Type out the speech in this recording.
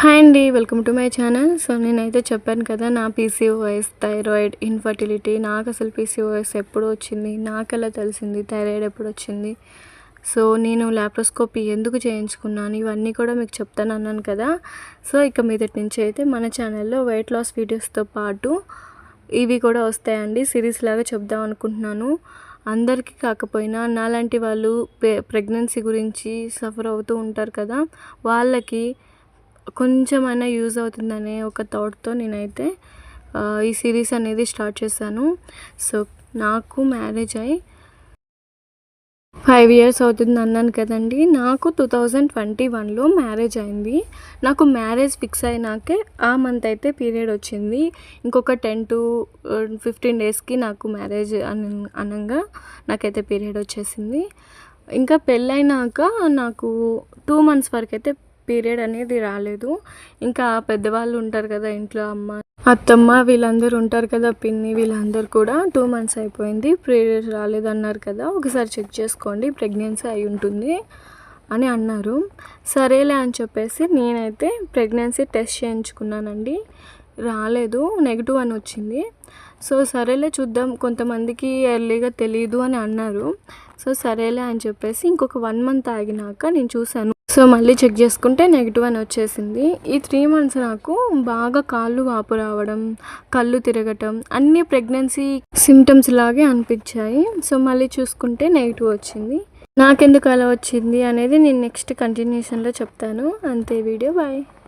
Hi అండి, welcome to my channel. So నేనైతే చెప్పాను కదా, నా పీసీఓఎస్, థైరాయిడ్, ఇన్ఫర్టిలిటీ. నాకు అసలు పీసీఓఎస్ ఎప్పుడు వచ్చింది, నాకు ఎలా తెలిసింది, థైరాయిడ్ ఎప్పుడు వచ్చింది, సో నేను ల్యాప్రోస్కోపీ ఎందుకు చేయించుకున్నాను, ఇవన్నీ కూడా మీకు చెప్తాను అన్నాను కదా. సో ఇక మీదటి నుంచి అయితే మన ఛానల్లో వెయిట్ లాస్ వీడియోస్తో పాటు ఇవి కూడా వస్తాయండి. సిరీస్ లాగా చెప్దాం అనుకుంటున్నాను. అందరికీ కాకపోయినా నాలాంటి వాళ్ళు ప్రెగ్నెన్సీ గురించి సఫర్ అవుతూ ఉంటారు కదా, వాళ్ళకి కొంచెమైనా యూజ్ అవుతుందనే ఒక థాట్తో నేనైతే ఈ సిరీస్ అనేది స్టార్ట్ చేశాను. సో నాకు మ్యారేజ్ అయ్యి 5 years అవుతుంది అన్నాను కదండి. నాకు 2021లో మ్యారేజ్ అయింది. నాకు మ్యారేజ్ ఫిక్స్ అయినాకే ఆ మంత్ అయితే పీరియడ్ వచ్చింది. ఇంకొక 10 to 15 daysకి నాకు మ్యారేజ్ అనగా నాకైతే పీరియడ్ వచ్చేసింది. ఇంకా పెళ్ళైనాక నాకు 2 months వరకు అయితే పీరియడ్ అనేది రాలేదు. ఇంకా పెద్దవాళ్ళు ఉంటారు కదా ఇంట్లో, అత్తమ్మ వీళ్ళందరూ ఉంటారు కదా, పిన్ని వీళ్ళందరూ కూడా 2 months అయిపోయింది, పీరియడ్ రాలేదన్నారు కదా, ఒకసారి చెక్ చేసుకోండి, ప్రెగ్నెన్సీ అయి ఉంటుంది అని అన్నారు. సరేలే అని చెప్పేసి నేనైతే ప్రెగ్నెన్సీ టెస్ట్ చేయించుకున్నానండి. రాలేదు, నెగిటివ్ అని వచ్చింది. సో సరేలే చూద్దాం, కొంతమందికి ఎర్లీగా తెలియదు అని అన్నారు. సో సరేలే అని చెప్పేసి ఇంకొక 1 month ఆగినాక నేను చూశాను. సో మళ్ళీ చెక్ చేసుకుంటే నెగిటివ్ అని వచ్చేసింది. ఈ 3 months నాకు బాగా కాళ్ళు వాపు రావడం, కళ్ళు తిరగటం అన్నీ ప్రెగ్నెన్సీ సిమ్టమ్స్ లాగే అనిపించాయి. సో మళ్ళీ చూసుకుంటే నెగిటివ్ వచ్చింది. నాకెందుకు అలా వచ్చింది అనేది నేను నెక్స్ట్ కంటిన్యూషన్లో చెప్తాను. అంతే, వీడియో బాయ్.